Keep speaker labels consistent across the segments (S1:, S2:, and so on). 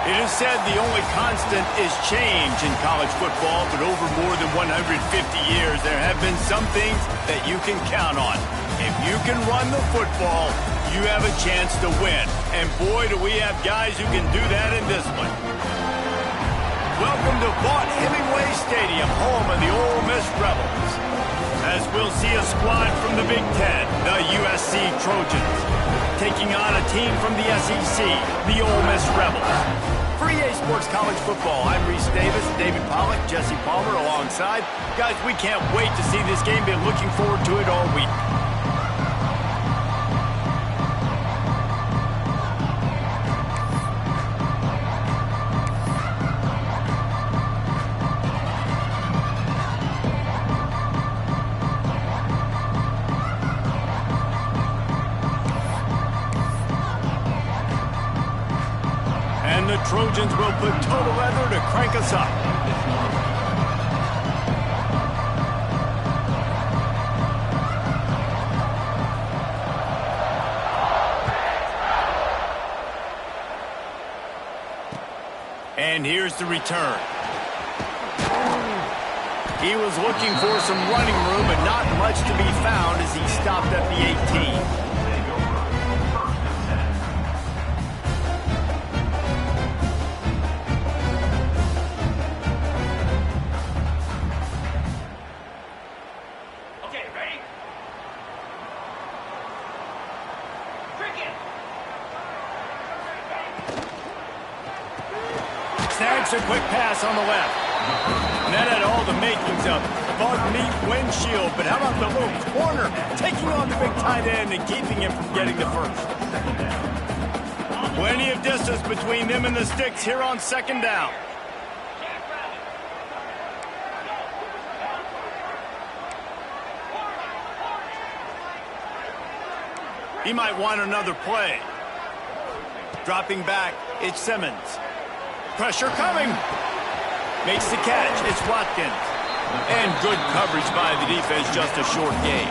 S1: It is said the only constant is change in college football, but over more than 150 years, there have been some things that you can count on. If you can run the football, you have a chance to win. And boy, do we have guys who can do that in this one. Welcome to Vaught-Hemingway Stadium, home of the Ole Miss Rebels. As we'll see a squad from the Big Ten, the USC Trojans, taking on a team from the SEC, the Ole Miss Rebels. For EA Sports College Football, I'm Reese Davis, David Pollack, Jesse Palmer alongside. Guys, we can't wait to see this game. Been looking forward to it all week. And the Trojans will put total leather to crank us up. And here's the return. He was looking for some running room, but not much to be found as he stopped at the 18. Snags a quick pass on the left. And that had all the makings of bug meat windshield. But how about the little corner taking on the big tight end and keeping him from getting the first? Plenty of distance between them and the sticks here on second down. He might want another play. Dropping back, it's Simmons. Pressure coming. Makes the catch. It's Watkins. And good coverage by the defense, just a short gain.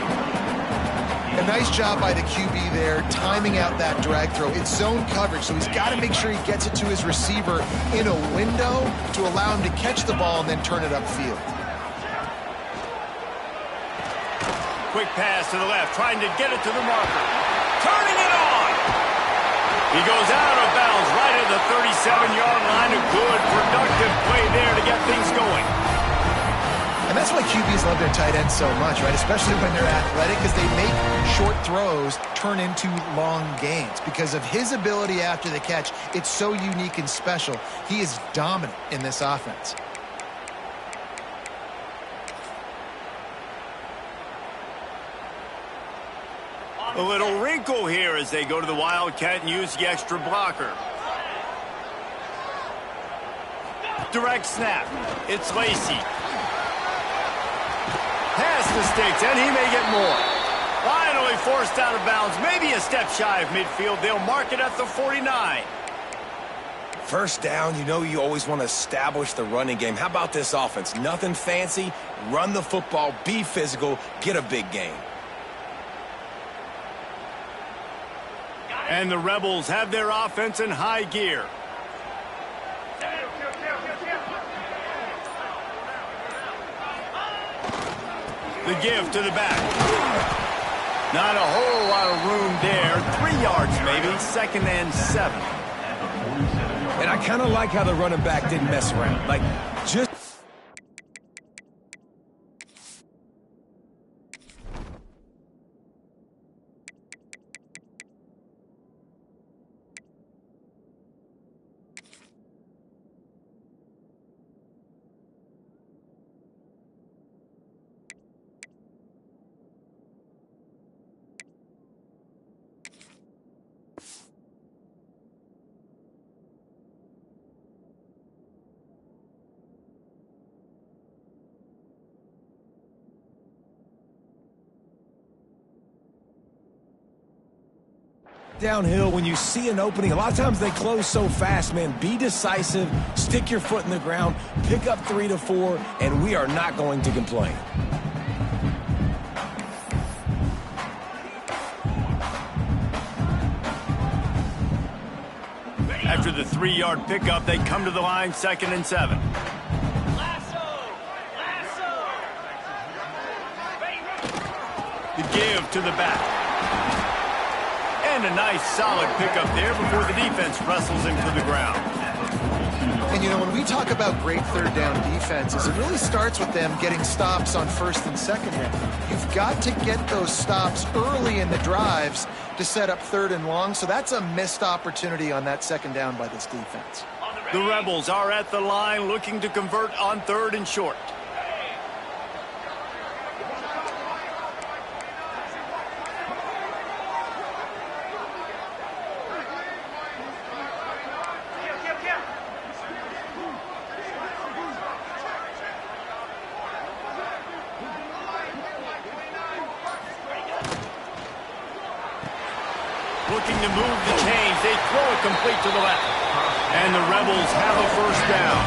S2: A nice job by the QB there, timing out that drag throw. It's zone coverage, so he's got to make sure he gets it to his receiver in a window to allow him to catch the ball and then turn it upfield.
S1: Quick pass to the left, trying to get it to the marker. Turning it on! He goes out of bounds right at the 37-yard line. A good, productive play there to get things going.
S2: And that's why QBs love their tight ends so much, right? Especially when they're athletic, because they make short throws turn into long gains. Because of his ability after the catch, it's so unique and special. He is dominant in this offense.
S1: A little wrinkle here as they go to the Wildcat and use the extra blocker. Direct snap. It's Lacey. Pass the sticks, and he may get more. Finally forced out of bounds, maybe a step shy of midfield. They'll mark it at the 49.
S3: First down, you know you always want to establish the running game. How about this offense? Nothing fancy. Run the football, be physical, get a big gain.
S1: And the Rebels have their offense in high gear. The give to the back. Not a whole lot of room there. 3 yards maybe, 2nd and 7.
S3: And I kind of like how the running back didn't mess around. Like, just... Downhill, when you see an opening, a lot of times they close so fast, man. Be decisive, stick your foot in the ground, pick up 3 to 4, and we are not going to complain.
S1: After the 3-yard pickup, they come to the line, 2nd and 7. The give to the back. And a nice solid pickup there before the defense wrestles him to the ground.
S2: And, you know, when we talk about great third down defenses, it really starts with them getting stops on 1st and 2nd down. You've got to get those stops early in the drives to set up 3rd and long, so that's a missed opportunity on that 2nd down by this defense.
S1: The Rebels are at the line looking to convert on 3rd and short. Looking to move the chains. They throw it complete to the left. And the Rebels have a 1st down.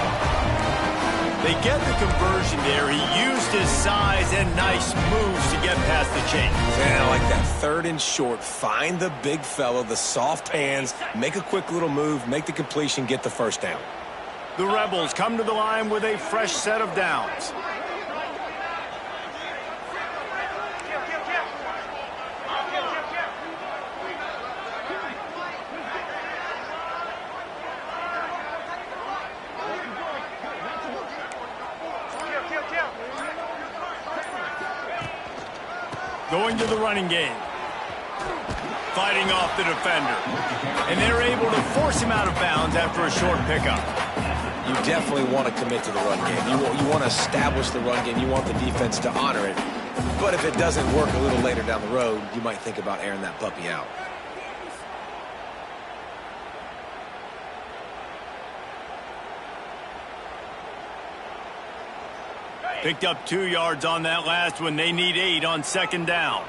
S1: They get the conversion there. He used his size and nice moves to get past the chains.
S3: Man, I like that 3rd and short. Find the big fella, the soft hands, make a quick little move, make the completion, get the 1st down.
S1: The Rebels come to the line with a fresh set of downs. Going to the running game. Fighting off the defender. And they're able to force him out of bounds after a short pickup.
S3: You definitely want to commit to the run game. You want to establish the run game. You want the defense to honor it. But if it doesn't work a little later down the road, you might think about airing that puppy out.
S1: Picked up 2 yards on that last one. They need 8 on 2nd down.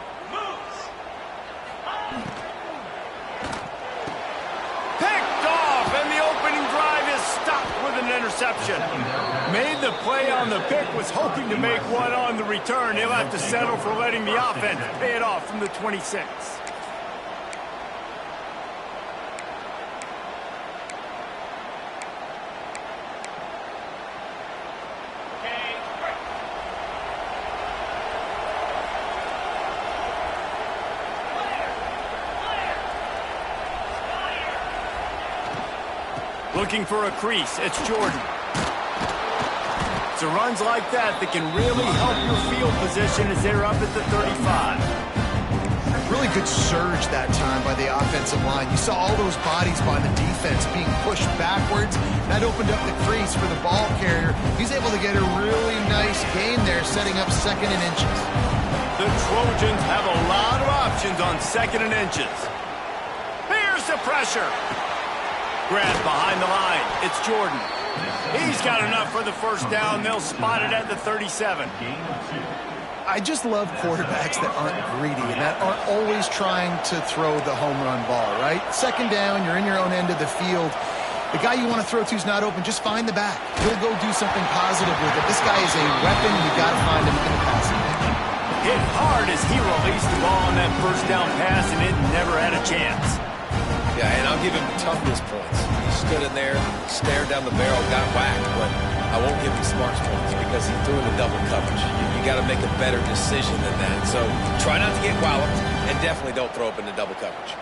S1: Picked off, and the opening drive is stopped with an interception. Made the play on the pick, was hoping to make one on the return. He'll have to settle for letting the offense pay it off from the 26. Looking for a crease, it's Jordan. So runs like that can really help your field position as they're up at the 35.
S2: Really good surge that time by the offensive line. You saw all those bodies by the defense being pushed backwards. That opened up the crease for the ball carrier. He's able to get a really nice gain there, setting up 2nd and inches.
S1: The Trojans have a lot of options on 2nd and inches. Here's the pressure. Grab behind the line. It's Jordan. He's got enough for the 1st down. They'll spot it at the 37.
S2: I just love quarterbacks that aren't greedy and that aren't always trying to throw the home run ball, right? 2nd down, you're in your own end of the field. The guy you want to throw to is not open. Just find the back. He'll go do something positive with it. This guy is a weapon. You got to find him in the passing game.
S1: Hit hard as he released the ball on that 1st down pass, and it never had a chance.
S3: Yeah, and I'll give him toughness points. He stood in there, stared down the barrel, got whacked, but I won't give him smarts points because he threw in the double coverage. You got to make a better decision than that. So try not to get walloped, and definitely don't throw up in the double coverage.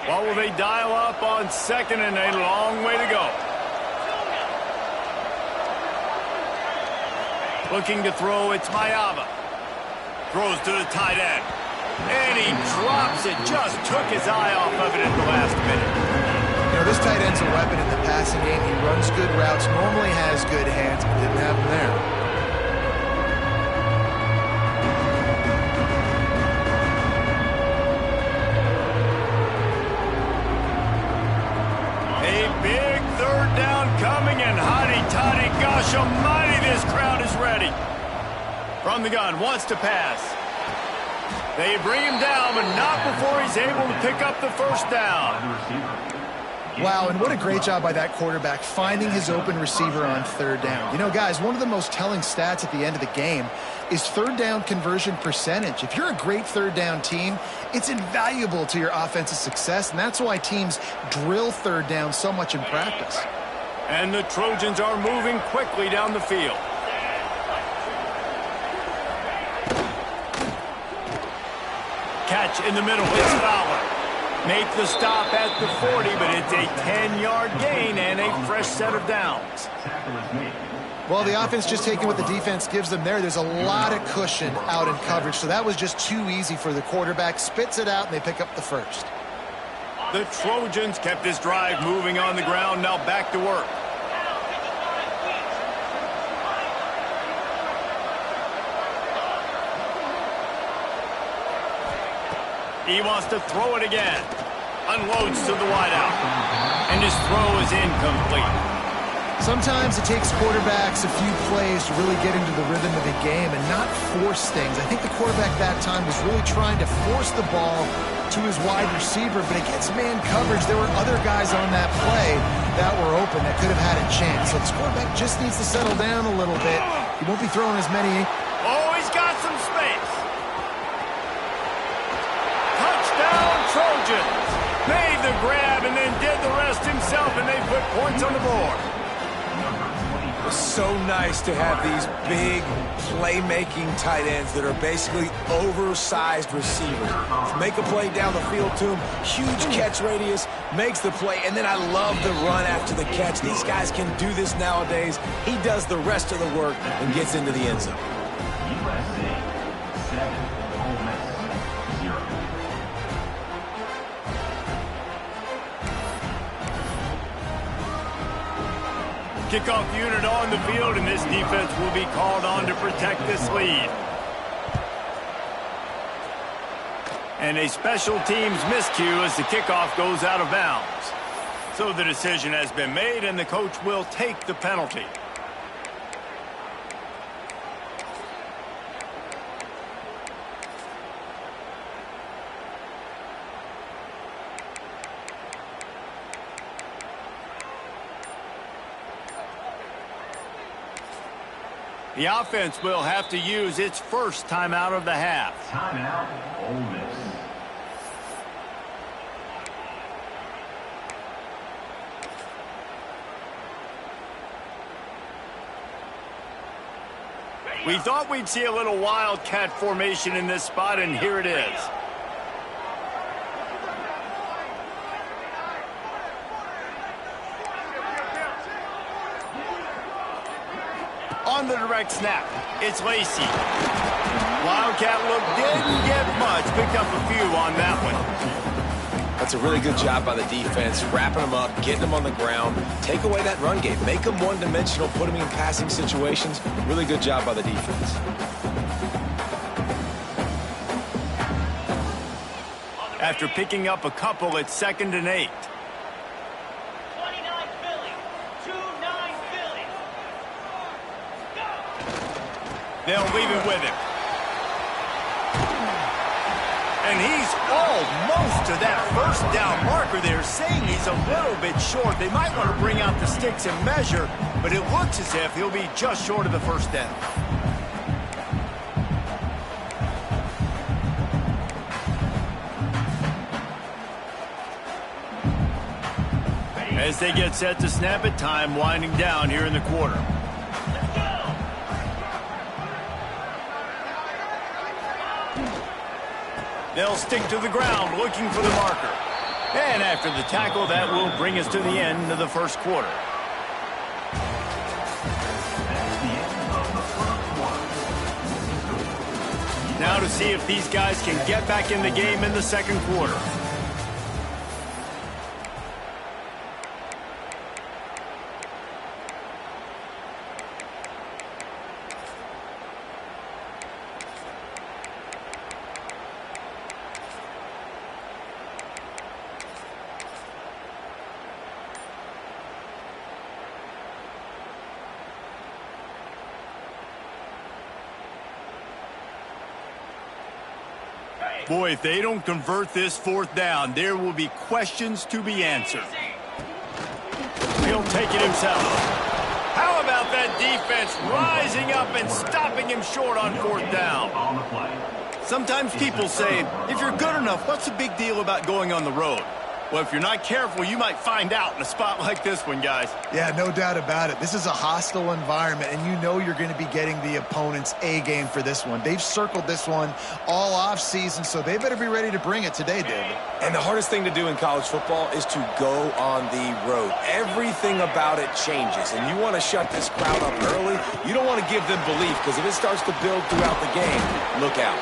S1: Well, will they dial up on 2nd and a long way to go? Looking to throw, it's Mayava. Throws to the tight end. And he drops it. Just took his eye off of it at the last minute.
S2: You know, this tight end's a weapon in the passing game. He runs good routes, normally has good hands, but didn't have them there.
S1: A big 3rd down coming, and hotty-toddy, gosh almighty, this crowd is ready. From the gun, wants to pass. They bring him down, but not before he's able to pick up the first down.
S2: Wow, and what a great job by that quarterback finding his open receiver on third down. You know, guys, one of the most telling stats at the end of the game is third down conversion percentage. If you're a great third down team, it's invaluable to your offensive success, and that's why teams drill third down so much in practice.
S1: And the Trojans are moving quickly down the field. Catch in the middle, it's Fowler. Make the stop at the 40, but it's a 10-yard gain and a fresh set of downs.
S2: Well, the offense just taking what the defense gives them there. There's a lot of cushion out in coverage, so that was just too easy for the quarterback. Spits it out, and they pick up the first.
S1: The Trojans kept this drive moving on the ground, now back to work. He wants to throw it again. Unloads to the wideout. And his throw is incomplete.
S2: Sometimes it takes quarterbacks a few plays to really get into the rhythm of the game and not force things. I think the quarterback that time was really trying to force the ball to his wide receiver, but against man coverage, there were other guys on that play that were open that could have had a chance. So this quarterback just needs to settle down a little bit. He won't be throwing as many.
S1: Oh, he's got some space. Touchdown, Trojans. Made the grab and then did the rest himself, and they put points on the board.
S3: It's so nice to have these big playmaking tight ends that are basically oversized receivers. Make a play down the field to him, huge catch radius, makes the play, and then I love the run after the catch. These guys can do this nowadays. He does the rest of the work and gets into the end zone.
S1: Kickoff unit on the field, and this defense will be called on to protect this lead. And a special teams miscue as the kickoff goes out of bounds. So the decision has been made, and the coach will take the penalty. The offense will have to use its first timeout of the half.
S4: Timeout, Ole Miss.
S1: We thought we'd see a little wildcat formation in this spot, and here it is. On the direct snap, it's Lacey. Wildcat look didn't get much, picked up a few on that one.
S3: That's a really good job by the defense, wrapping them up, getting them on the ground, take away that run game, make them one-dimensional, put them in passing situations. Really good job by the defense.
S1: After picking up a couple, it's 2nd and 8. They'll leave it with him. And he's almost to that first down marker. They're saying he's a little bit short. They might want to bring out the sticks and measure, but it looks as if he'll be just short of the first down. As they get set to snap it, time winding down here in the quarter. They'll stick to the ground looking for the marker. And after the tackle, that will bring us to the end of the first quarter. Now to see if these guys can get back in the game in the second quarter. Boy, if they don't convert this fourth down, there will be questions to be answered. He'll take it himself. How about that defense rising up and stopping him short on fourth down? Sometimes people say, if you're good enough, what's the big deal about going on the road? Well, if you're not careful, you might find out in a spot like this one, guys.
S2: Yeah, no doubt about it. This is a hostile environment, and you know you're going to be getting the opponent's A-game for this one. They've circled this one all offseason, so they better be ready to bring it today, David.
S3: And the hardest thing to do in college football is to go on the road. Everything about it changes, and you want to shut this crowd up early. You don't want to give them belief, because if it starts to build throughout the game, look out.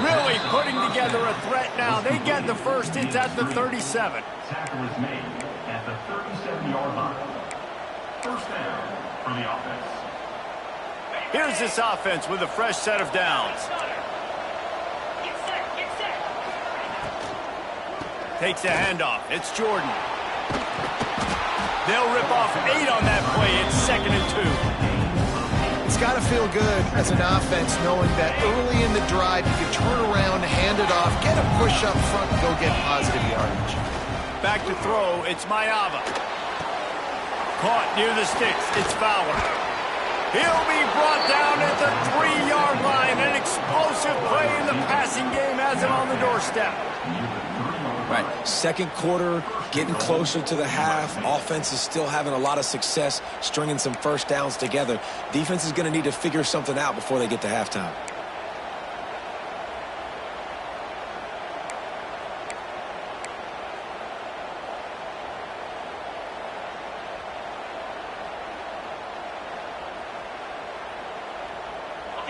S1: Really putting together a threat now. They get the first. It's at the 37.
S4: Tackle is made at the 37-yard line. First down for the offense.
S1: Here's this offense with a fresh set of downs. Takes a handoff. It's Jordan. They'll rip off 8 on that play. It's 2nd and 2.
S2: It's got to feel good as an offense knowing that early in the drive you can turn around, hand it off, get a push up front, and go get positive yardage.
S1: Back to throw, it's Mayava. Caught near the sticks, it's Fowler. He'll be brought down at the 3-yard line. An explosive play in the passing game has him on the doorstep.
S3: Right, second quarter, getting closer to the half. Offense is still having a lot of success stringing some first downs together. Defense is going to need to figure something out before they get to halftime.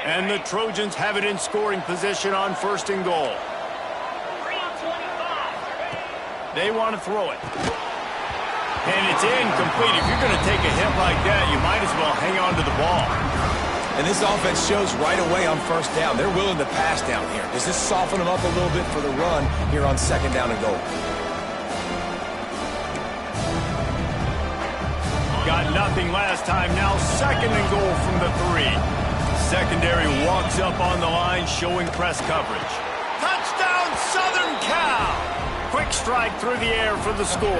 S1: And the Trojans have it in scoring position on 1st and goal. They want to throw it. And it's incomplete. If you're going to take a hit like that, you might as well hang on to the ball.
S3: And this offense shows right away on first down. They're willing to pass down here. Does this soften them up a little bit for the run here on 2nd down and goal?
S1: Got nothing last time. Now 2nd and goal from the 3. Secondary walks up on the line, showing press coverage. Touchdown, Southern Cal! Quick strike through the air for the score.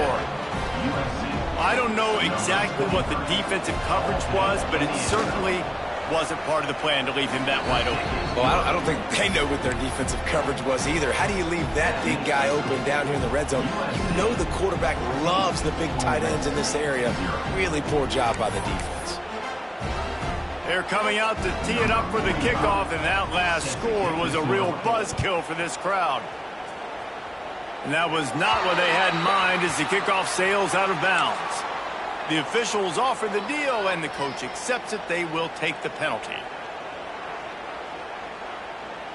S1: I don't know exactly what the defensive coverage was, but it certainly wasn't part of the plan to leave him that wide open.
S3: Well, I don't think they know what their defensive coverage was either. How do you leave that big guy open down here in the red zone? You know the quarterback loves the big tight ends in this area. Really poor job by the defense.
S1: They're coming out to tee it up for the kickoff, and that last score was a real buzzkill for this crowd. And that was not what they had in mind as the kickoff sails out of bounds. The officials offer the deal, and the coach accepts it. They will take the penalty.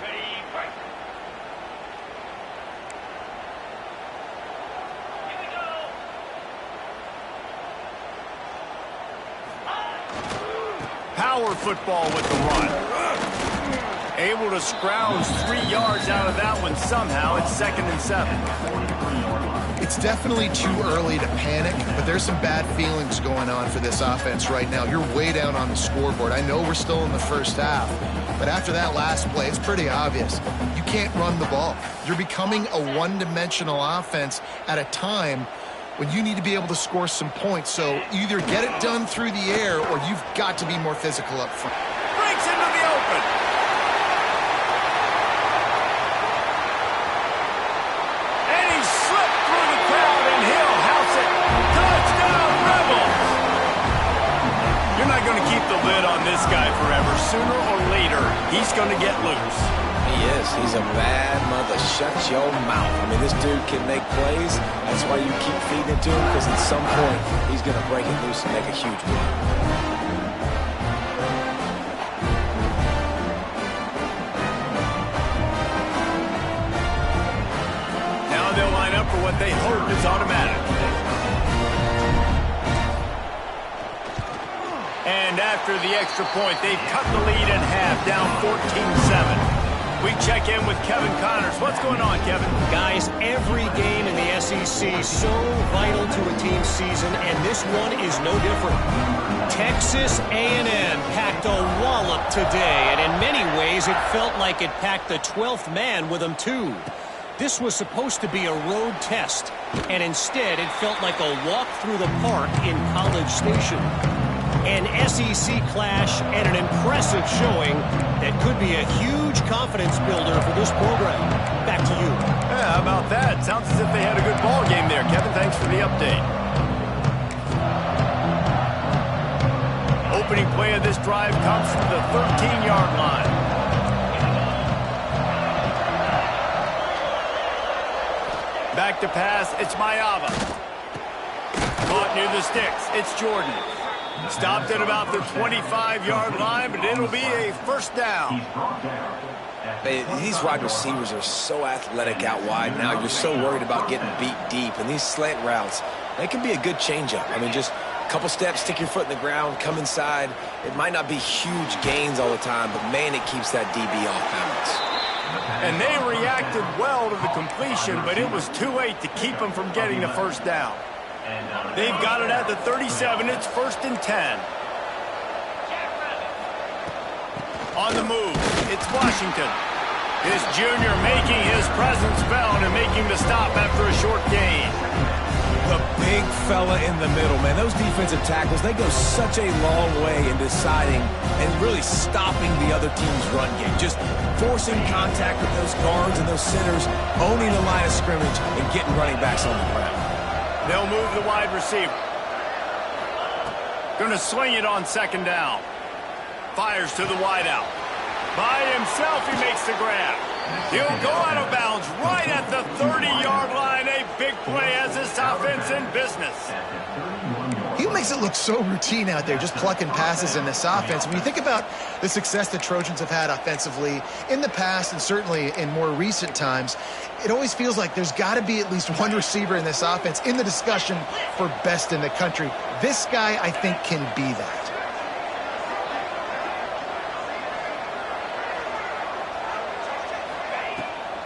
S4: Ready, fight. Here we go.
S1: Power football with the run. Able to scrounge 3 yards out of that one somehow. It's 2nd and 7.
S2: It's definitely too early to panic, but there's some bad feelings going on for this offense right now. You're way down on the scoreboard. I know we're still in the first half, but after that last play, it's pretty obvious. You can't run the ball. You're becoming a one-dimensional offense at a time when you need to be able to score some points. So either get it done through the air or you've got to be more physical up front.
S1: Breaks into the open. The lid on this guy forever. Sooner or later, he's going to get loose.
S3: He is. He's a bad mother. Shut your mouth. I mean, this dude can make plays. That's why you keep feeding it to him, because at some point, he's going to break it loose and make a huge run.
S1: Now they'll line up for what they hope is automatic. And after the extra point, they've cut the lead in half, down 14-7. We check in with Kevin Connors. What's going on, Kevin?
S5: Guys, every game in the SEC so vital to a team's season, and this one is no different. Texas A&M packed a wallop today, and in many ways it felt like it packed the 12th man with them too. This was supposed to be a road test, and instead it felt like a walk through the park in College Station. An SEC clash and an impressive showing that could be a huge confidence builder for this program. Back to you.
S1: Yeah, how about that? Sounds as if they had a good ball game there. Kevin, thanks for the update. Opening play of this drive comes from the 13-yard line. Back to pass, it's Mayava. Caught near the sticks, it's Jordan. Stopped at about the 25-yard line, but it'll be a first down.
S3: These wide receivers are so athletic out wide now. You're so worried about getting beat deep. And these slant routes, they can be a good changeup. I mean, just a couple steps, stick your foot in the ground, come inside. It might not be huge gains all the time, but, man, it keeps that DB off balance.
S1: And they reacted well to the completion, but it was too late to keep them from getting the first down. They've got it at the 37. It's 1st and 10. On the move, it's Washington. His junior making his presence felt and making the stop after a short gain.
S3: The big fella in the middle, man. Those defensive tackles, they go such a long way in deciding and really stopping the other team's run game. Just forcing contact with those guards and those centers, owning the line of scrimmage, and getting running backs on the ground.
S1: They'll move the wide receiver. Going to swing it on 2nd down. Fires to the wideout. By himself, he makes the grab. He'll go out of bounds right at the 30-yard line. A big play as this offense in business.
S2: He makes it look so routine out there, just plucking passes in this offense. When you think about the success the Trojans have had offensively in the past and certainly in more recent times, it always feels like there's got to be at least one receiver in this offense in the discussion for best in the country. This guy, I think, can be that.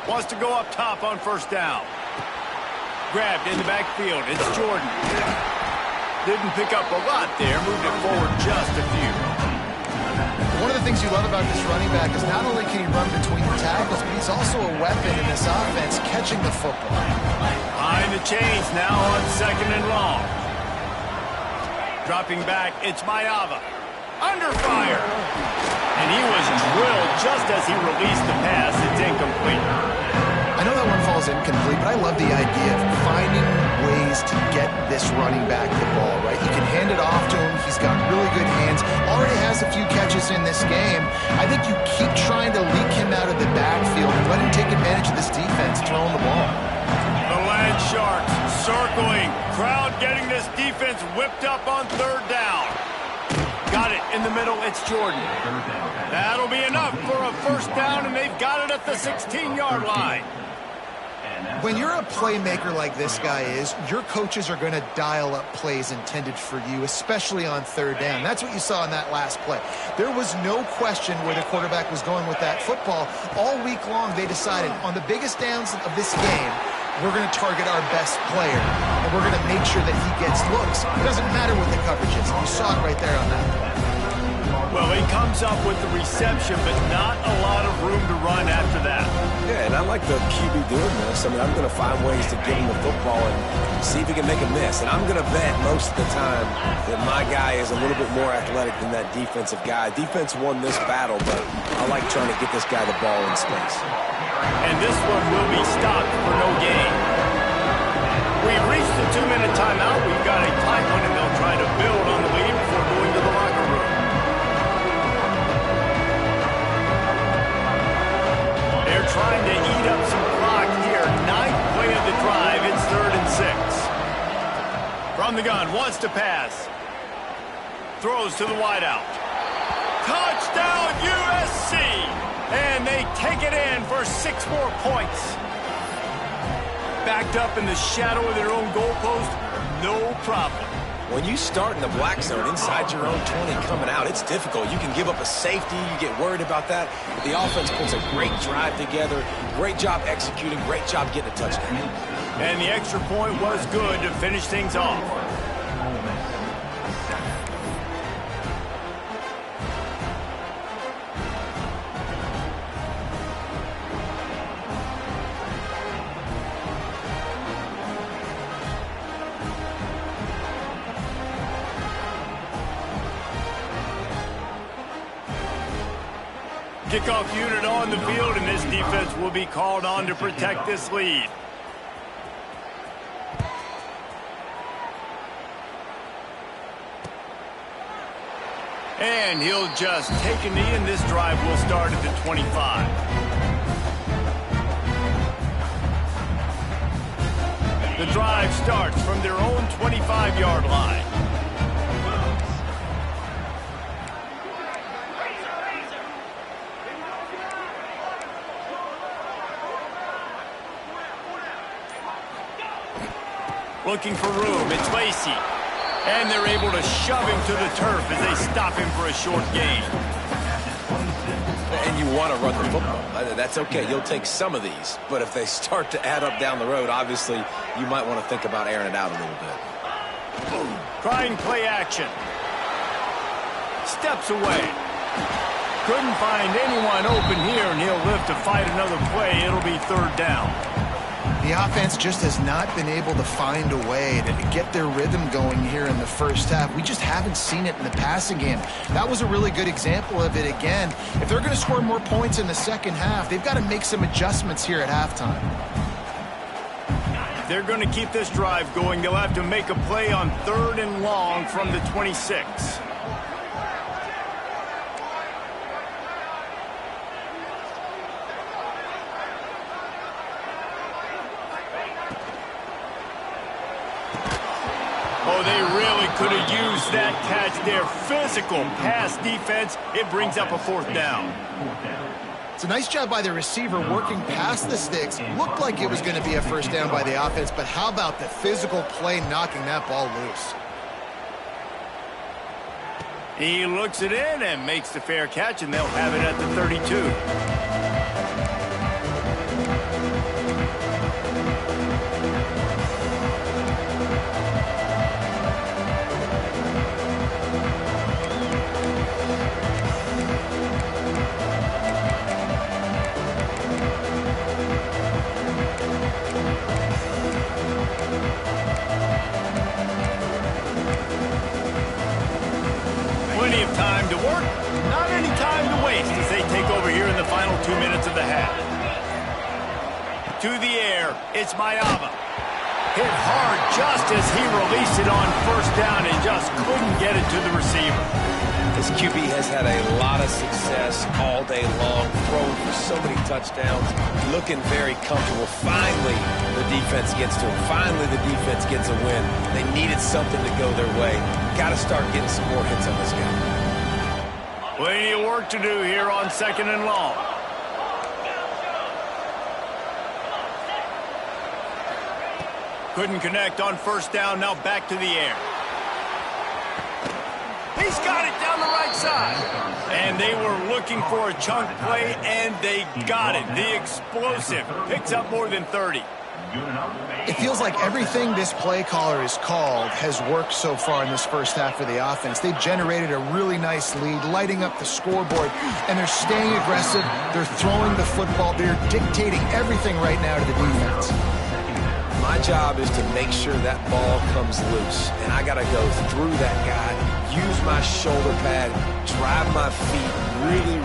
S1: Wants to go up top on 1st down. Grabbed in the backfield. It's Jordan. Didn't pick up a lot there. Moved it forward just a few.
S2: One of the things you love about this running back is not only can he run between the tackles, but he's also a weapon in this offense, catching the football.
S1: Behind the chains now on 2nd and long. Dropping back, it's Mayava. Under fire. And he was drilled just as he released the pass. It's incomplete.
S2: I know that one falls incomplete, but I love the idea of finding ways to get this running back the ball, right? You can hand it off to him. He's got really good hands. Already has a few catches in this game. I think you keep trying to leak him out of the backfield and let him take advantage of this defense throwing the ball.
S1: The Land Sharks circling. Crowd getting this defense whipped up on 3rd down. Got it in the middle. It's Jordan. That'll be enough for a first down, and they've got it at the 16-yard line.
S2: When you're a playmaker like this guy is, your coaches are going to dial up plays intended for you, especially on 3rd down. That's what you saw in that last play. There was no question where the quarterback was going with that football. All week long, they decided on the biggest downs of this game, we're going to target our best player, and we're going to make sure that he gets looks. It doesn't matter what the coverage is. You saw it right there on that play.
S1: Well, he comes up with the reception, but not a lot of room to run after that.
S3: Yeah, and I like the QB doing this. I mean, I'm going to find ways to get him the football and see if he can make a miss. And I'm going to bet most of the time that my guy is a little bit more athletic than that defensive guy. Defense won this battle, but I like trying to get this guy the ball in space.
S1: And this one will be stopped for no gain. We've reached the 2-minute timeout. We've got a tight one, and they'll try to build on the lead before going to the locker room. They're trying to eat up some clock here. 9th play of the drive. It's 3rd and 6. From the gun, wants to pass. Throws to the wideout. Touchdown USC! And they take it in for 6 more points. Backed up in the shadow of their own goalpost, no problem.
S3: When you start in the black zone inside your own 20 coming out, it's difficult. You can give up a safety. You get worried about that. But the offense puts a great drive together. Great job executing. Great job getting a touchdown.
S1: And the extra point was good to finish things off. Kickoff unit on the field, and this defense will be called on to protect this lead. And he'll just take a knee, and this drive will start at the 25. The drive starts from their own 25-yard line. Looking for room, it's Lacey. And they're able to shove him to the turf as they stop him for a short gain.
S3: And you want to run the football. That's okay. You'll take some of these. But if they start to add up down the road, obviously, you might want to think about airing it out a little bit.
S1: Trying play action. Steps away. Couldn't find anyone open here, and he'll live to fight another play. It'll be third down.
S2: The offense just has not been able to find a way to get their rhythm going here in the first half. We just haven't seen it in the passing game. That was a really good example of it again. If they're going to score more points in the second half, they've got to make some adjustments here at halftime.
S1: They're going to keep this drive going. They'll have to make a play on 3rd and long from the 26. Oh, they really could have used that catch there. Physical pass defense. It brings up a 4th down.
S2: It's a nice job by the receiver working past the sticks. Looked like it was going to be a first down by the offense, but how about the physical play knocking that ball loose?
S1: He looks it in and makes the fair catch, and they'll have it at the 32. Time to work, not any time to waste as they take over here in the final 2 minutes of the half. To the air, it's Mayava. Hit hard just as he released it on first down and just couldn't get it to the receiver.
S3: This QB has had a lot of success all day long, thrown for so many touchdowns, looking very comfortable. Finally, the defense gets to him. Finally, the defense gets a win. They needed something to go their way. Got to start getting some more hits on this guy.
S1: Plenty of work to do here on 2nd and long. Couldn't connect on first down, now back to the air. He's got it down the right side. And they were looking for a chunk play, and they got it. The explosive picks up more than 30.
S2: It feels like everything this play caller has called has worked so far in this first half for the offense. They've generated a really nice lead, lighting up the scoreboard, and they're staying aggressive. They're throwing the football. They're dictating everything right now to the defense.
S3: My job is to make sure that ball comes loose, and I got to go through that guy, use my shoulder pad, drive my feet,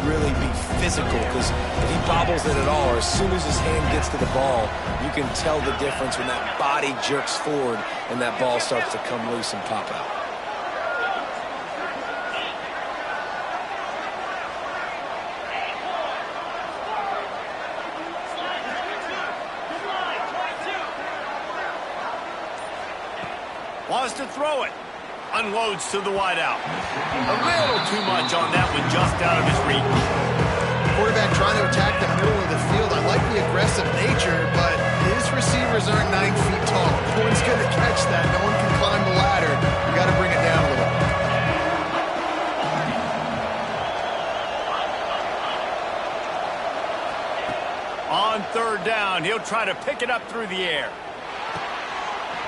S3: really be physical, because if he bobbles it at all, or as soon as his hand gets to the ball, you can tell the difference when that body jerks forward and that ball starts to come loose and pop out.
S1: Wants to throw it. Unloads to the wideout. A little too much on that one, just out of his reach.
S2: Quarterback trying to attack the middle of the field. I like the aggressive nature, but his receivers aren't 9 feet tall. No one's going to catch that. No one can climb the ladder. You got to
S1: gun. He'll try to pick it up through the air.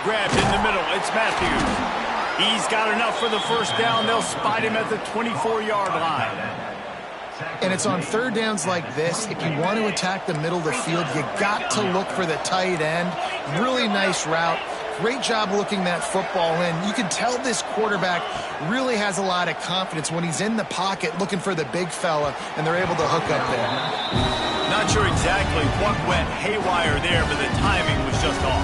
S1: Grabbed in the middle. It's Matthews. He's got enough for the first down. They'll spot him at the 24-yard line.
S2: And it's on third downs like this. If you want to attack the middle of the field, you got to look for the tight end. Really nice route. Great job looking that football in. You can tell this quarterback really has a lot of confidence when he's in the pocket looking for the big fella, and they're able to hook up there.
S1: Not sure exactly what went haywire there, but the timing was just off.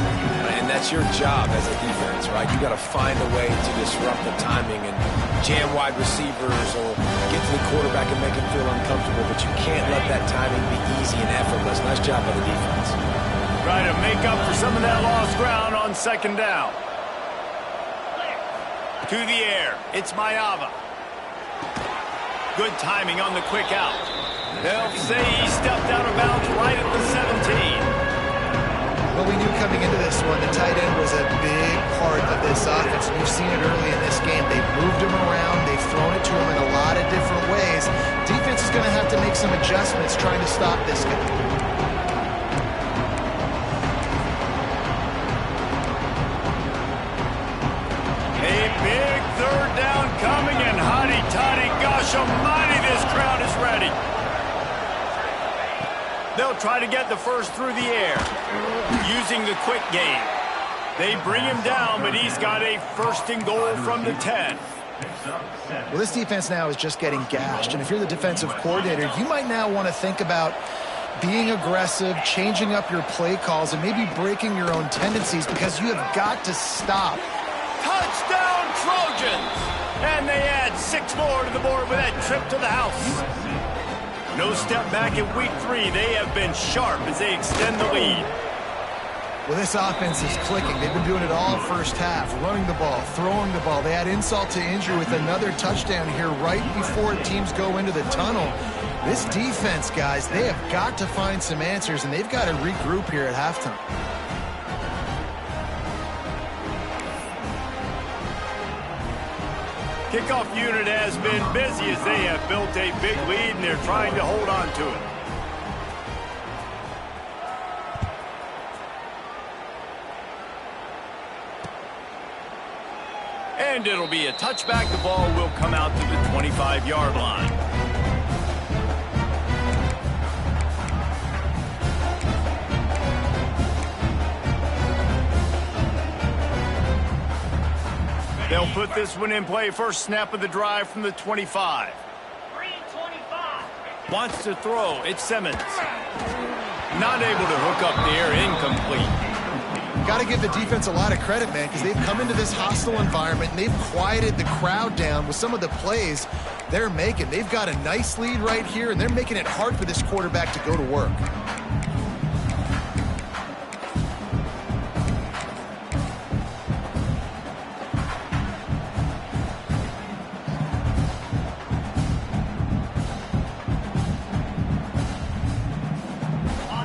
S3: And that's your job as a defense, right? You got to find a way to disrupt the timing and jam wide receivers or get to the quarterback and make him feel uncomfortable, but you can't let that timing be easy and effortless. Nice job by the defense.
S1: Try to make up for some of that lost ground on second down. To the air. It's Mayava. Good timing on the quick out. They'll say he stepped out of bounds right at the 17.
S2: Well, we knew coming into this one, the tight end was a big part of this offense. We've seen it early in this game. They've moved him around. They've thrown it to him in a lot of different ways. Defense is going to have to make some adjustments trying to stop this guy.
S1: A big third down coming, and hotty-toddy, gosh almighty, this crowd is ready. They'll try to get the first through the air, using the quick game. They bring him down, but he's got a first and goal from the 10.
S2: Well, this defense now is just getting gashed, and if you're the defensive coordinator, you might now want to think about being aggressive, changing up your play calls, and maybe breaking your own tendencies because you have got to stop.
S1: Touchdown, Trojans! And they add 6 more to the board with that trip to the house. No step back in week 3. They have been sharp as they extend the lead.
S2: Well, this offense is clicking. They've been doing it all first half, running the ball, throwing the ball. They add insult to injury with another touchdown here right before teams go into the tunnel. This defense, guys, they have got to find some answers, and they've got to regroup here at halftime.
S1: Kickoff unit has been busy as they have built a big lead, and they're trying to hold on to it. And it'll be a touchback. The ball will come out to the 25-yard line. They'll put this one in play. First snap of the drive from the 25. Wants to throw. It's Simmons. Not able to hook up there. Incomplete.
S2: Got to give the defense a lot of credit, man, because they've come into this hostile environment and they've quieted the crowd down with some of the plays they're making. They've got a nice lead right here, and they're making it hard for this quarterback to go to work.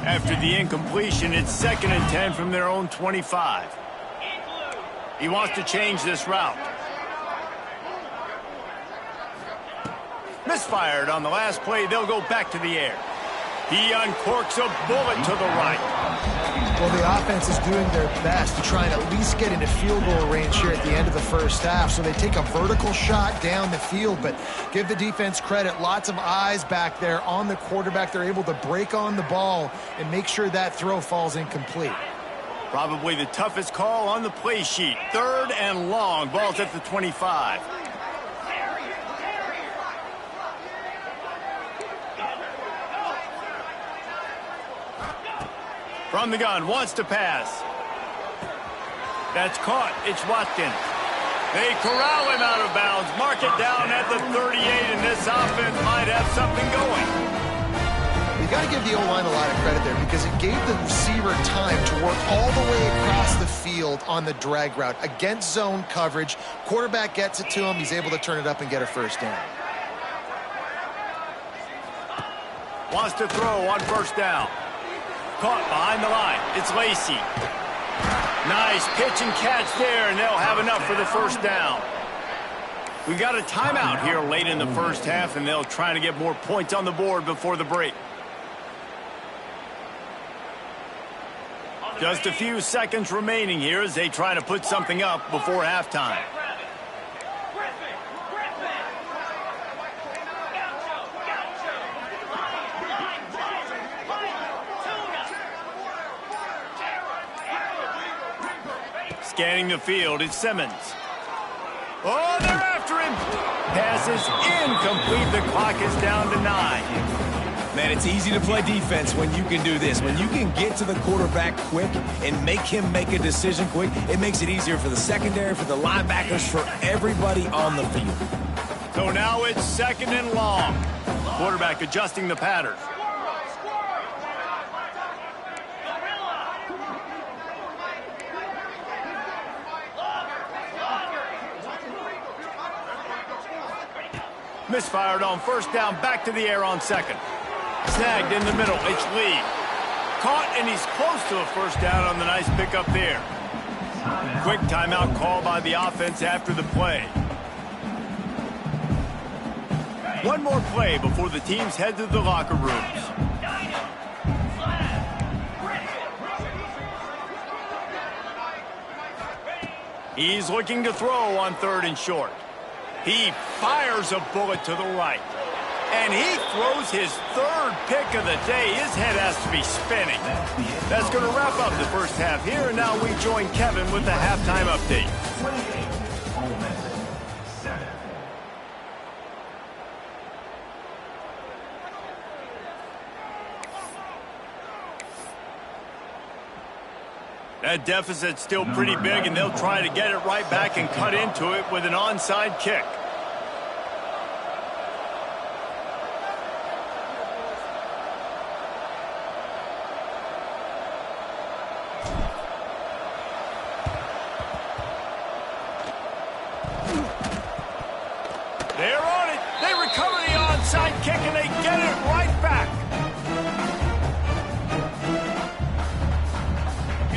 S1: After the incompletion, it's 2nd and 10 from their own 25. He wants to change this route. Misfired on the last play. They'll go back to the air. He uncorks a bullet to the right.
S2: Well, the offense is doing their best to try and at least get into field goal range here at the end of the first half. So they take a vertical shot down the field, but give the defense credit. Lots of eyes back there on the quarterback. They're able to break on the ball and make sure that throw falls incomplete.
S1: Probably the toughest call on the play sheet. 3rd and long. Ball's at the 25. From the gun, wants to pass. That's caught. It's Watkins. They corral him out of bounds. Mark it down at the 38, and this offense might have something going.
S2: You got to give the O-line a lot of credit there because it gave the receiver time to work all the way across the field on the drag route. Against zone coverage, quarterback gets it to him. He's able to turn it up and get a first down.
S1: Wants to throw on first down. Caught behind the line. It's Lacey. Nice pitch and catch there, and they'll have enough for the first down. We got a timeout here late in the first half, and they'll try to get more points on the board before the break. Just a few seconds remaining here as they try to put something up before halftime. Scanning the field, it's Simmons. Oh, they're after him. Pass is incomplete. The clock is down to 9.
S3: Man, it's easy to play defense when you can do this. When you can get to the quarterback quick and make him make a decision quick, it makes it easier for the secondary, for the linebackers, for everybody on the field.
S1: So now it's 2nd and long. Quarterback adjusting the pattern. Misfired on 1st down, back to the air on 2nd. Snagged in the middle, it's Lee. Caught, and he's close to a 1st down on the nice pickup there. Quick timeout call by the offense after the play. One more play before the teams head to the locker rooms. He's looking to throw on 3rd and short. He fires a bullet to the right. And he throws his 3rd pick of the day. His head has to be spinning. That's going to wrap up the first half here. And now we join Kevin with the halftime update. That deficit's still pretty big, and they'll try to get it right back and cut into it with an onside kick. They're on it. They recover the onside kick, and they get it right back.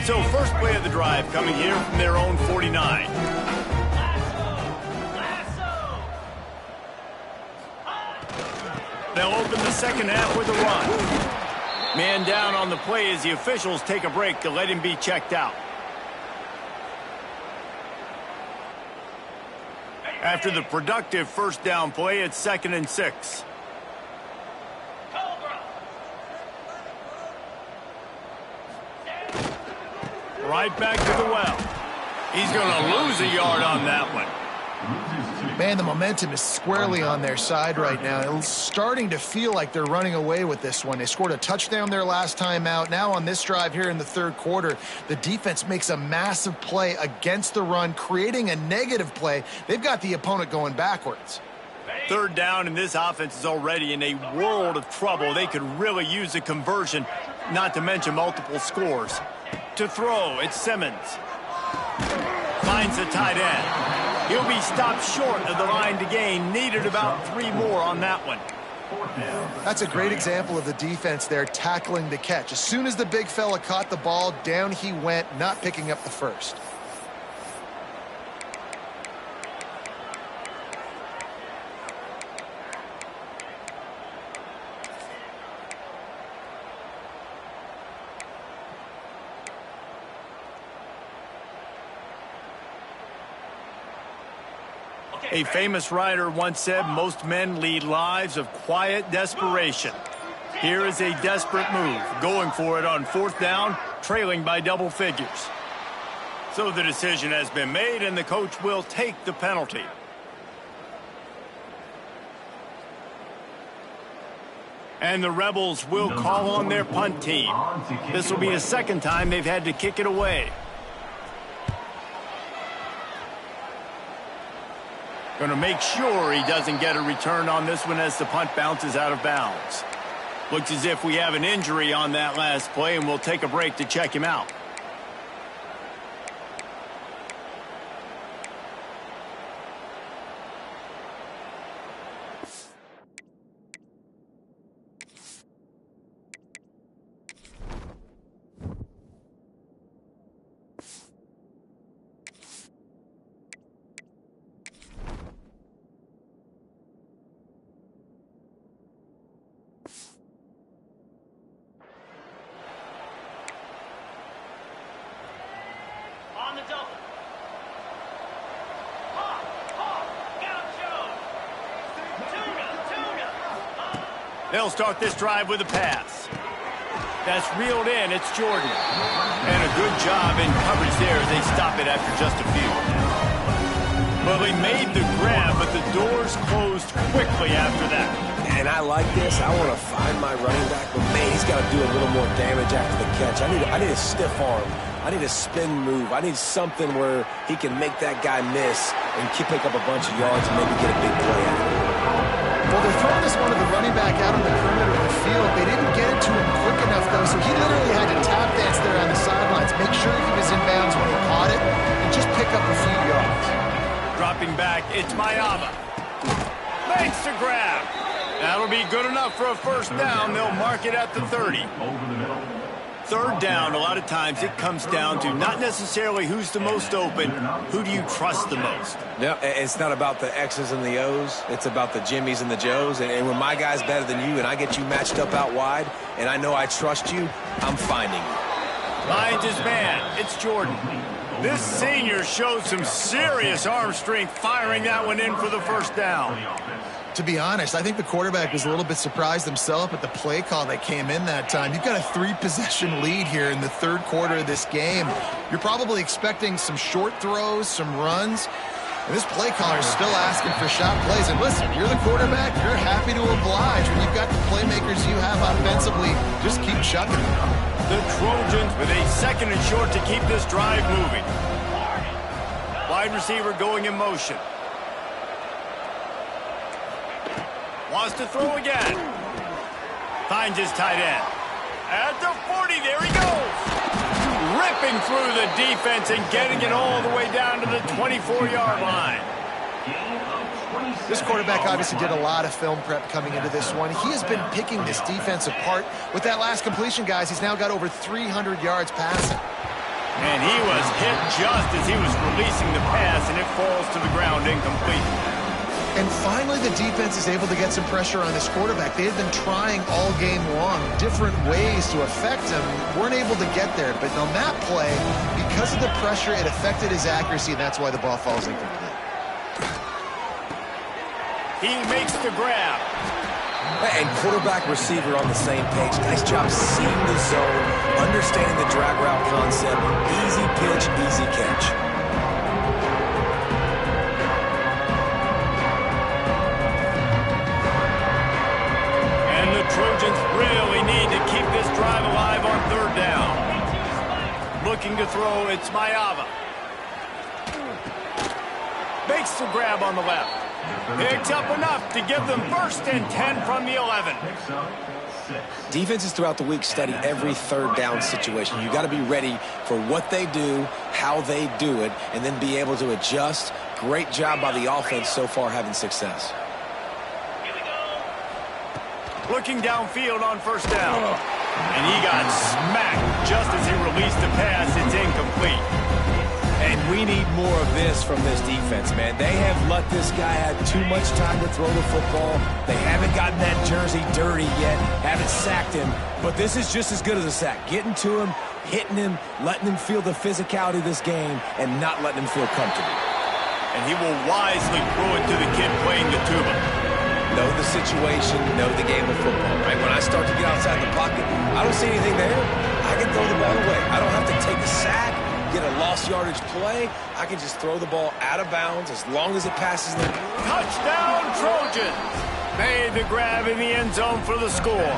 S1: So first play of the drive coming here from their own 49. They'll open the second half with a run. Man down on the play as the officials take a break to let him be checked out. After the productive 1st down play, it's 2nd and 6. Right back to the well. He's going to lose a yard on that one.
S2: Man, the momentum is squarely on their side right now. It's starting to feel like they're running away with this one. They scored a touchdown their last time out. Now on this drive here in the 3rd quarter, the defense makes a massive play against the run, creating a negative play. They've got the opponent going backwards.
S1: 3rd down, and this offense is already in a world of trouble. They could really use a conversion, not to mention multiple scores. To throw, it's Simmons. Finds the tight end. He'll be stopped short of the line to gain. Needed about 3 more on that one.
S2: That's a great example of the defense there tackling the catch. As soon as the big fella caught the ball, down he went, not picking up the first.
S1: A famous writer once said, most men lead lives of quiet desperation. Here is a desperate move, going for it on 4th down, trailing by double figures. So the decision has been made, and the coach will take the penalty. And the Rebels will call on their punt team. This will be a 2nd time they've had to kick it away. Going to make sure he doesn't get a return on this one as the punt bounces out of bounds. Looks as if we have an injury on that last play, and we'll take a break to check him out. They'll start this drive with a pass. That's reeled in. It's Jordan. And a good job in coverage there as they stop it after just a few. Well, they made the grab, but the doors closed quickly after that.
S3: And I like this. I want to find my running back, but man, he's got to do a little more damage after the catch. I need a stiff arm. I need a spin move. I need something where he can make that guy miss and pick up a bunch of yards and maybe get a big play out of it.
S2: Well, they're throwing this one to the running back out on the perimeter of the field. They didn't get it to him quick enough, though, so he literally had to tap dance there on the sidelines, make sure he was in bounds when he caught it, and just pick up a few yards.
S1: Dropping back, it's Mayava. Makes the grab. That'll be good enough for a first down. They'll mark it at the 30.
S4: Over the middle.
S1: Third down, a lot of times it comes down to not necessarily who's the most open, who do you trust the most?
S3: No, it's not about the X's and the O's. It's about the Jimmies and the Joes. And when my guy's better than you and I get you matched up out wide and I know I trust you, I'm finding you.
S1: Finds his man. It's Jordan. This senior showed some serious arm strength firing that one in for the first down.
S2: To be honest, I think the quarterback was a little bit surprised himself at the play call that came in that time. You've got a 3-possession lead here in the third quarter of this game. You're probably expecting some short throws, some runs. And this play caller is still asking for shot plays. And listen, you're the quarterback. You're happy to oblige. When you've got the playmakers you have offensively, just keep chucking them.
S1: The Trojans with a second and short to keep this drive moving. Wide receiver going in motion. Wants to throw again. Finds his tight end. At the 40, there he goes. Ripping through the defense and getting it all the way down to the 24-yard line.
S2: This quarterback obviously did a lot of film prep coming into this one. He has been picking this defense apart. With that last completion, guys, he's now got over 300 yards passing.
S1: And he was hit just as he was releasing the pass, and it falls to the ground incomplete.
S2: And finally, the defense is able to get some pressure on this quarterback. They had been trying all game long different ways to affect him. Weren't able to get there. But on that play, because of the pressure, it affected his accuracy, and that's why the ball falls incomplete.
S1: He makes the grab.
S3: And quarterback receiver on the same page. Nice job seeing the zone, understanding the drag route concept. Easy pitch, easy catch.
S1: Trojans really need to keep this drive alive on third down. Looking to throw, it's Mayava. Makes the grab on the left. Picks up enough to give them first and 10 from the 11.
S3: Defenses throughout the week study every third down situation. You got to be ready for what they do, how they do it, and then be able to adjust. Great job by the offense so far having success.
S1: Looking downfield on first down. And he got smacked just as he released the pass. It's incomplete.
S3: And we need more of this from this defense, man. They have let this guy have too much time to throw the football. They haven't gotten that jersey dirty yet, haven't sacked him. But this is just as good as a sack. Getting to him, hitting him, letting him feel the physicality of this game, and not letting him feel comfortable.
S1: And he will wisely throw it to the kid playing the tuba.
S3: Know the situation, know the game of football, right? When I start to get outside the pocket, I don't see anything there. I can throw the ball away. I don't have to take a sack, get a lost yardage play. I can just throw the ball out of bounds as long as it passes them.
S1: Touchdown, Trojans! Made the grab in the end zone for the score.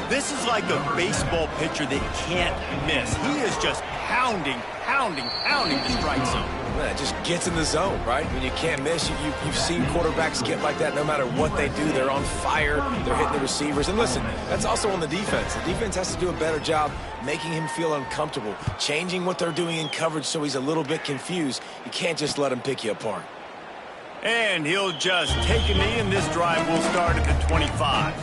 S1: This is like a baseball pitcher that can't miss. He is just pounding the strike zone.
S3: Man, it just gets in the zone, right? When you can't miss, you've seen quarterbacks get like that no matter what they do. They're on fire. They're hitting the receivers. And listen, that's also on the defense. The defense has to do a better job making him feel uncomfortable, changing what they're doing in coverage so he's a little bit confused. You can't just let him pick you apart.
S1: And he'll just take a knee, and this drive will start at the 25.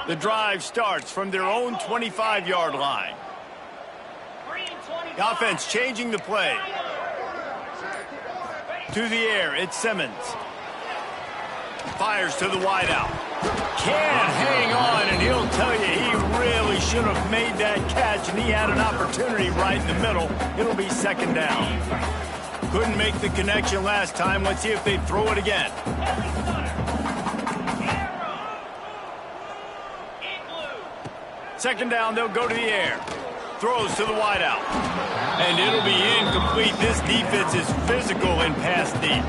S1: The drive starts from their own 25-yard line. The offense changing the play. To the air, it's Simmons. Fires to the wideout. Can't hang on, and he'll tell you he really should have made that catch, and he had an opportunity right in the middle. It'll be second down. Couldn't make the connection last time. Let's see if they throw it again. Second down, they'll go to the air. Throws to the wideout. And it'll be incomplete. This defense is physical and pass deep.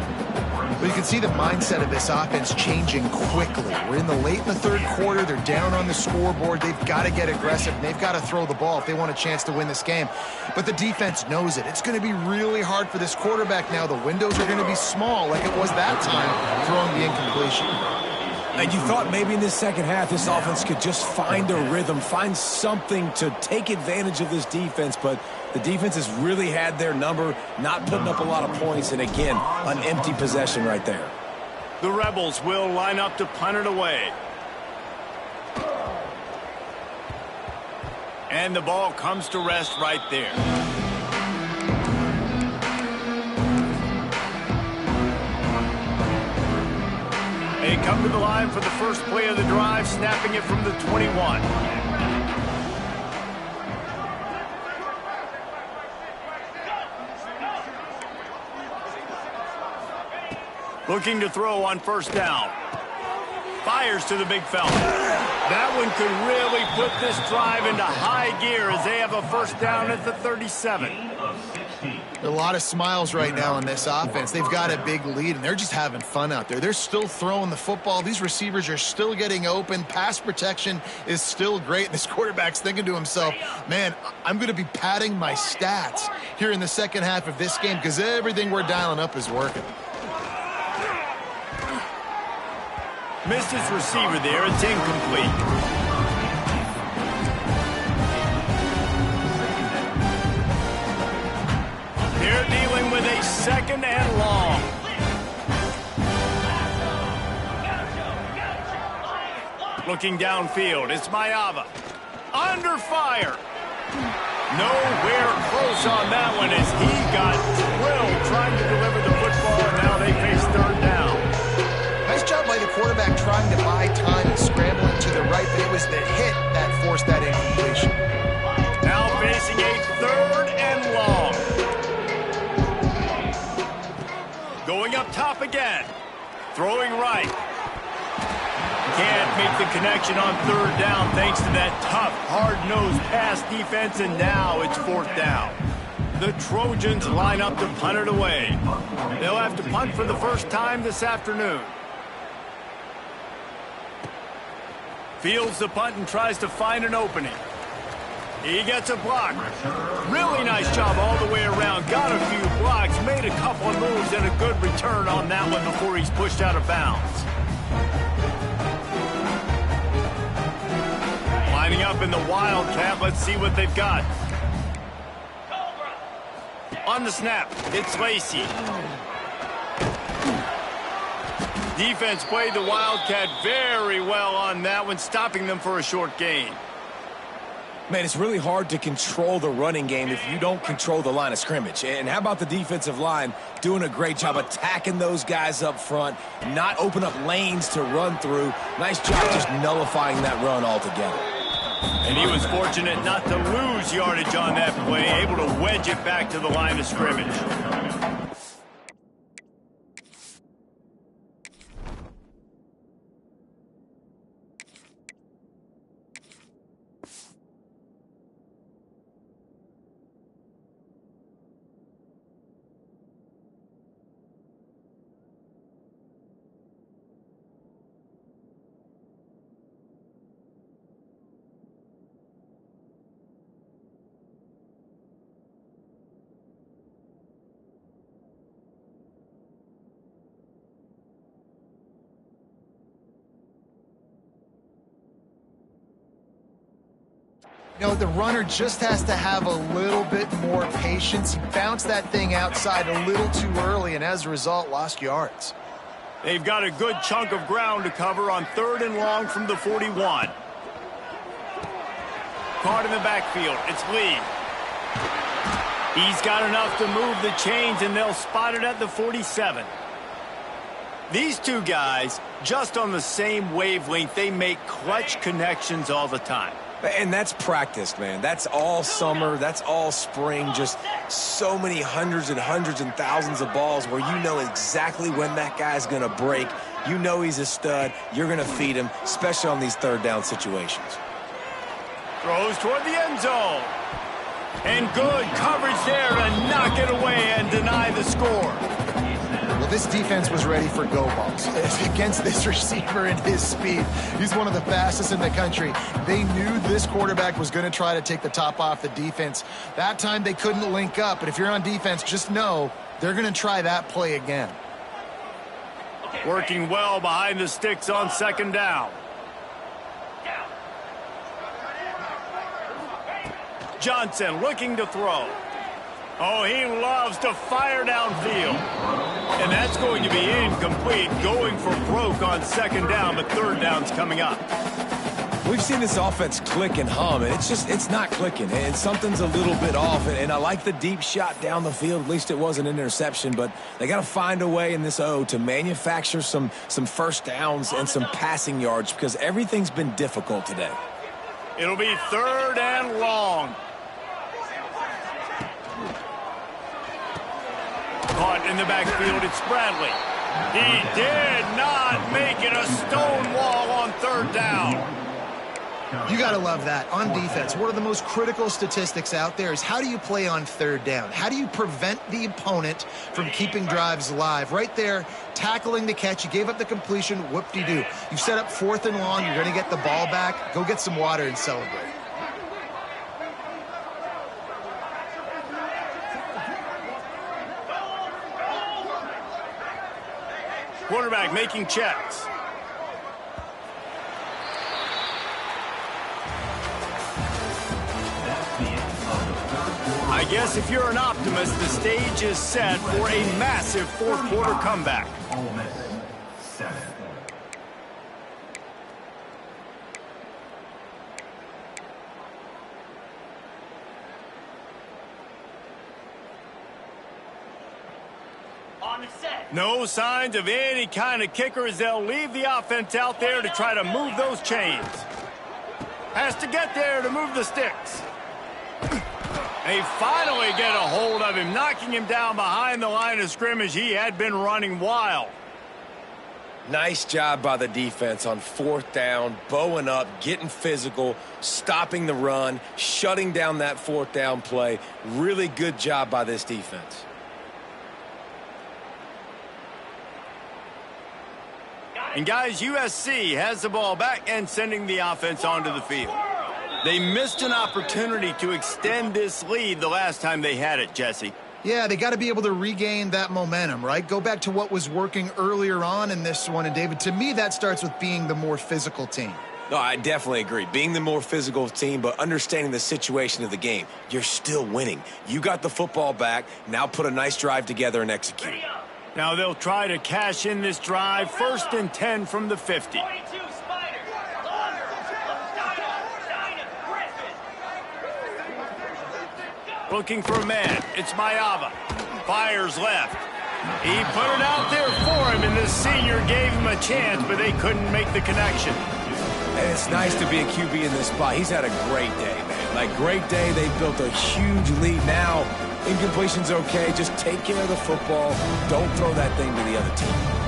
S2: Well, you can see the mindset of this offense changing quickly. We're in the third quarter. They're down on the scoreboard. They've got to get aggressive, and they've got to throw the ball if they want a chance to win this game. But the defense knows it. It's going to be really hard for this quarterback now. The windows are going to be small like it was that time, throwing the incompletion.
S3: And you thought maybe in this second half this offense could just find a rhythm, find something to take advantage of this defense, but the defense has really had their number, not putting up a lot of points, and again, an empty possession right there.
S1: The Rebels will line up to punt it away. And the ball comes to rest right there. They come to the line for the first play of the drive, snapping it from the 21. Looking to throw on first down. Fires to the big fella. That one could really put this drive into high gear as they have a first down at the 37.
S2: A lot of smiles right now in this offense. They've got a big lead, and they're just having fun out there. They're still throwing the football. These receivers are still getting open. Pass protection is still great. This quarterback's thinking to himself, man, I'm going to be padding my stats here in the second half of this game because everything we're dialing up is working.
S1: Missed his receiver there. It's incomplete. They're dealing with a second and long. Looking downfield, it's Mayava. Under fire. Nowhere close on that one as he got drilled trying to deliver the football, and now they face third down.
S2: Nice job by the quarterback trying to buy time and scrambling to the right, but it was the hit that forced that incompletion.
S1: Now facing a third and long. Going up top again. Throwing right. Can't make the connection on third down thanks to that tough, hard-nosed pass defense, and now it's fourth down. The Trojans line up to punt it away. They'll have to punt for the first time this afternoon. Fields the punt and tries to find an opening. He gets a block. Really nice job all the way around. Got a few blocks, made a couple of moves, and a good return on that one before he's pushed out of bounds. Lining up in the Wildcat. Let's see what they've got. On the snap, it's Lacey. Defense played the Wildcat very well on that one, stopping them for a short gain.
S3: Man, it's really hard to control the running game if you don't control the line of scrimmage. And how about the defensive line doing a great job attacking those guys up front, not open up lanes to run through. Nice job just nullifying that run altogether.
S1: And he was fortunate not to lose yardage on that play, able to wedge it back to the line of scrimmage.
S2: You know, the runner just has to have a little bit more patience. He bounced that thing outside a little too early, and as a result, lost yards.
S1: They've got a good chunk of ground to cover on third and long from the 41. Caught in the backfield. It's Lee. He's got enough to move the chains, and they'll spot it at the 47. These two guys, just on the same wavelength, they make clutch connections all the time.
S3: And that's practice, man. That's all summer. That's all spring. Just so many hundreds and thousands of balls where you know exactly when that guy's going to break. You know he's a stud. You're going to feed him, especially on these third down situations.
S1: Throws toward the end zone. And good coverage there to knock it away and deny the score.
S2: Well, this defense was ready for go balls against this receiver and his speed. He's one of the fastest in the country. They knew this quarterback was going to try to take the top off the defense. That time they couldn't link up, but if you're on defense, just know they're going to try that play again.
S1: Working well behind the sticks on second down. Johnson looking to throw. Oh, he loves to fire downfield. And that's going to be incomplete, going for broke on second down, but third down's coming up.
S3: We've seen this offense click and hum, and it's not clicking, and something's a little bit off. And I like the deep shot down the field. At least it wasn't an interception, but they got to find a way in this O to manufacture some first downs and some passing yards because everything's been difficult today.
S1: It'll be third and long. Caught in the backfield, it's Bradley. He did not make it a stone wall on third down.
S2: You got to love that. On defense, one of the most critical statistics out there is how do you play on third down? How do you prevent the opponent from keeping drives alive? Right there, tackling the catch. You gave up the completion. Whoop-de-doo. You've set up fourth and long. You're going to get the ball back. Go get some water and celebrate.
S1: Quarterback making checks. I guess if you're an optimist, the stage is set for a massive fourth-quarter comeback. No signs of any kind of kicker as they'll leave the offense out there to try to move those chains. Has to get there to move the sticks. They finally get a hold of him, knocking him down behind the line of scrimmage. He had been running wild.
S3: Nice job by the defense on fourth down, bowing up, getting physical, stopping the run, shutting down that fourth down play. Really good job by this defense.
S1: And guys, USC has the ball back and sending the offense onto the field. They missed an opportunity to extend this lead the last time they had it, Jesse.
S2: Yeah, they got to be able to regain that momentum, right? Go back to what was working earlier on in this one. And, David, to me, that starts with being the more physical team.
S3: No, I definitely agree. Being the more physical team, but understanding the situation of the game. You're still winning. You got the football back. Now put a nice drive together and execute.
S1: Now they'll try to cash in this drive. 1st and 10 from the 50. Looking for a man. It's Mayava. Fires left. He put it out there for him, and the senior gave him a chance, but they couldn't make the connection.
S3: And it's nice to be a QB in this spot. He's had a great day, man. Like, great day. They built a huge lead. Now, incompletion's okay. Just take care of the football. Don't throw that thing to the other team.